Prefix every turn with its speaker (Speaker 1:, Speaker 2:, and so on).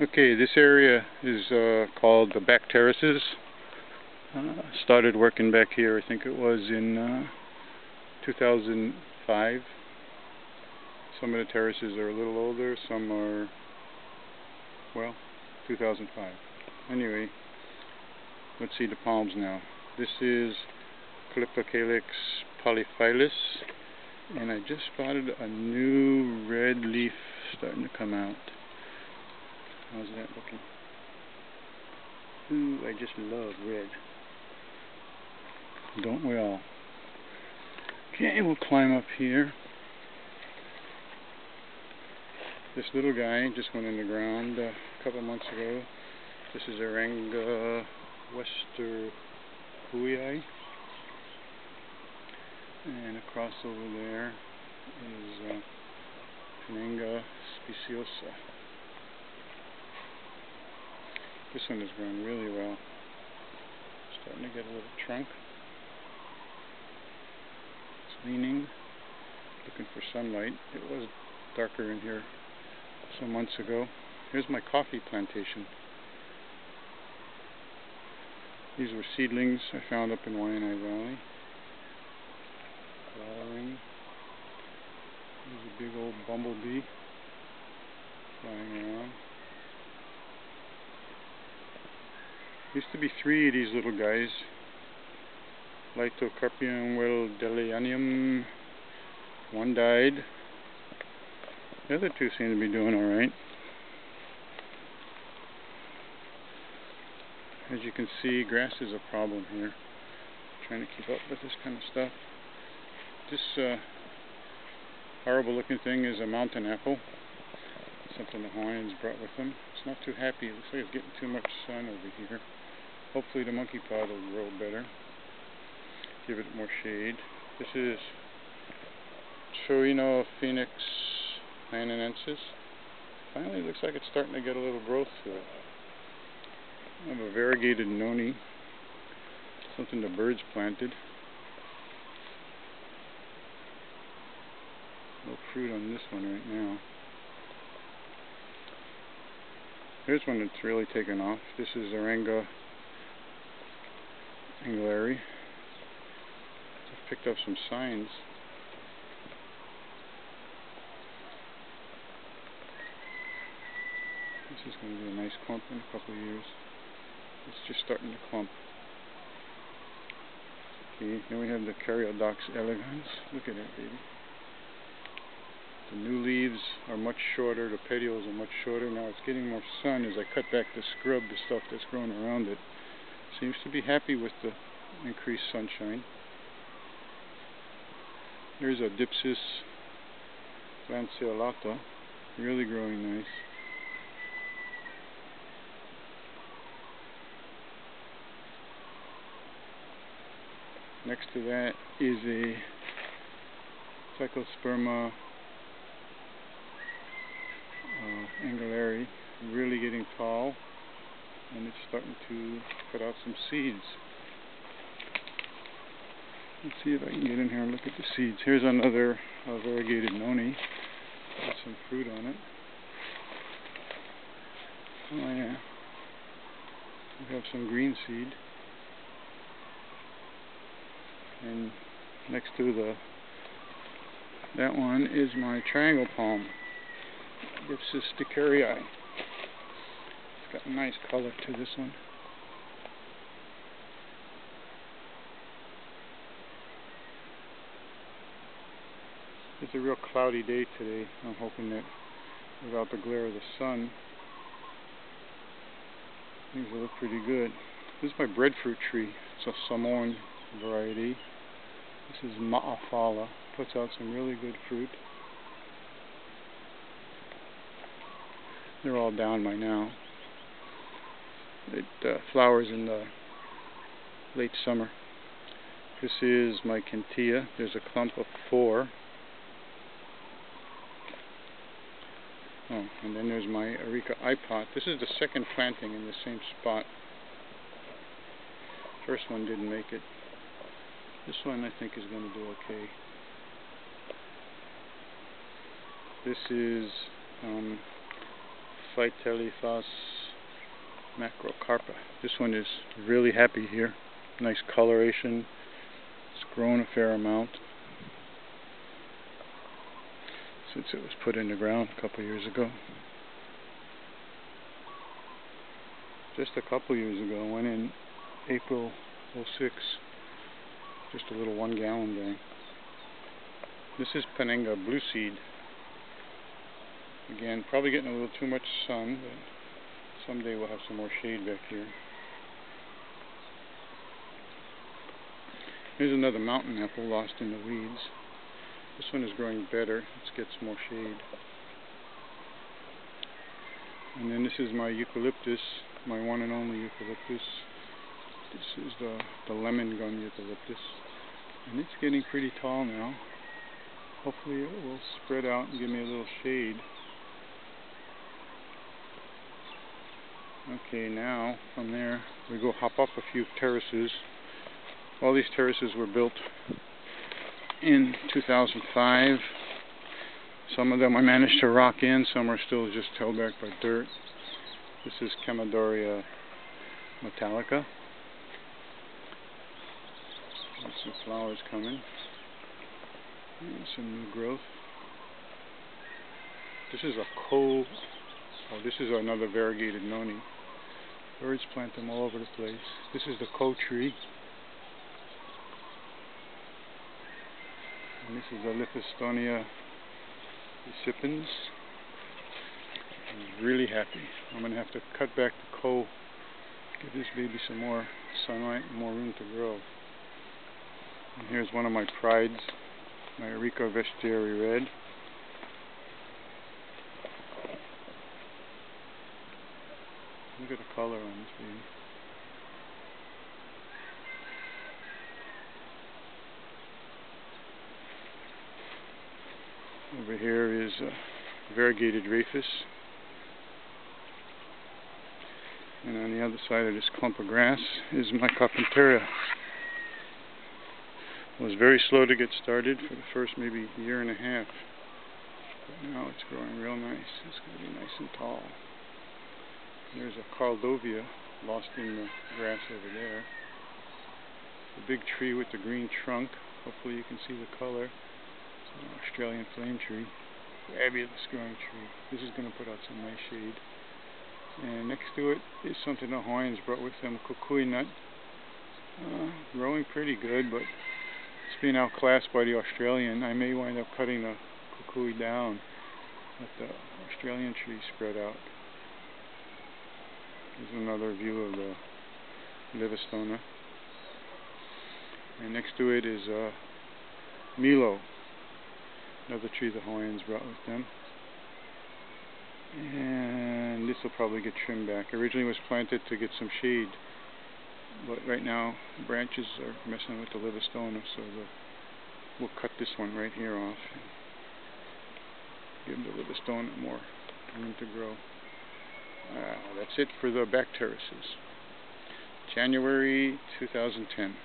Speaker 1: Okay, this area is called the back terraces. Started working back here, I think it was in 2005. Some of the terraces are a little older, some are, well, 2005. Anyway, let's see the palms now. This is Calyptocalyx polyphyllus, and I just spotted a new red leaf starting to come out. How's that looking? Ooh, I just love red. Don't we all? Okay, we'll climb up here. This little guy just went in the ground a couple months ago. This is Arenga westerhuii. And across over there is Arenga speciosa. This one is growing really well. Starting to get a little trunk. It's leaning, looking for sunlight. It was darker in here some months ago. Here's my coffee plantation. These were seedlings I found up in Waianae Valley. Flowering. There's a big old bumblebee flying around. Used to be 3 of these little guys. Lithocarpium weldelianum. One died. The other 2 seem to be doing alright. As you can see, grass is a problem here. Trying to keep up with this kind of stuff. This horrible looking thing is a mountain apple. Something the Hawaiians brought with them. It's not too happy. It looks like it's getting too much sun over here. Hopefully the monkey pod will grow better. Give it more shade. This is Phoenix Hananensis. Finally looks like it's starting to get a little growth to it. I have a variegated noni. Something the birds planted. No fruit on this one right now. Here's one that's really taken off. This is Arenga anguilari. I've picked up some signs. This is going to be a nice clump in a couple of years. It's just starting to clump. Okay, then we have the Caryodox elegans. Look at that, baby. The new leaves are much shorter, the petioles are much shorter. Now it's getting more sun as I cut back the scrub, the stuff that's growing around it. Seems to be happy with the increased sunshine. Here's a Dipsis lanceolata, really growing nice. Next to that is a Cyclosperma anguilari, really getting tall, and it's starting to put out some seeds. Let's see if I can get in here and look at the seeds. Here's another variegated noni with some fruit on it. Oh yeah, we have some green seed. And next to that one is my triangle palm, Dipsis stickeri. It's got a nice color to this one. It's a real cloudy day today. I'm hoping that without the glare of the sun, things will look pretty good. This is my breadfruit tree. It's a Samoan variety. This is Ma'afala. Puts out some really good fruit. They're all down by now. It flowers in the late summer. This is my Kentia. There's a clump of 4. Oh, and then there's my Areca ipot. This is the second planting in the same spot. First one didn't make it. This one I think is going to do okay. This is Phytelithos macrocarpa. This one is really happy here. Nice coloration. It's grown a fair amount since it was put in the ground a couple years ago. Just a couple years ago. Went in April '06. Just a little 1 gallon bag. This is Penanga blue seed. Again, probably getting a little too much sun, but someday we'll have some more shade back here. Here's another mountain apple lost in the weeds. This one is growing better. Let's get some more shade. And then this is my eucalyptus, my one and only eucalyptus. This is the lemon gum eucalyptus. And it's getting pretty tall now. Hopefully it will spread out and give me a little shade. Okay, now from there we go hop up a few terraces. All these terraces were built in 2005. Some of them I managed to rock in, some are still just held back by dirt. This is Chamaedorea metallica. There's some flowers coming. And some new growth. This is this is another variegated noni. Birds plant them all over the place. This is the tree. And this is the Lithostonia recipens. I'm really happy. I'm going to have to cut back the give this baby some more sunlight and more room to grow. And here's one of my prides, my Areca vestiarii red. Look at the color on this baby. Over here is variegated rhapis. And on the other side of this clump of grass is my Carpentaria. It was very slow to get started for the first maybe year and a half. But now it's growing real nice. It's going to be nice and tall. There's a Caldovia lost in the grass over there. The big tree with the green trunk. Hopefully you can see the color. It's an Australian flame tree. Fabulous growing tree. This is going to put out some nice shade. And next to it is something the Hawaiians brought with them, kukui nut. Growing pretty good, but it's being outclassed by the Australian. I may wind up cutting the kukui down. Let the Australian tree spread out. Here's another view of the Livistona. And next to it is Milo, another tree the Hawaiians brought with them. And this will probably get trimmed back. Originally it was planted to get some shade, but right now branches are messing with the Livistona, so we'll cut this one right here off and give the Livistona more room to grow. That's it for the back terraces. January 2010.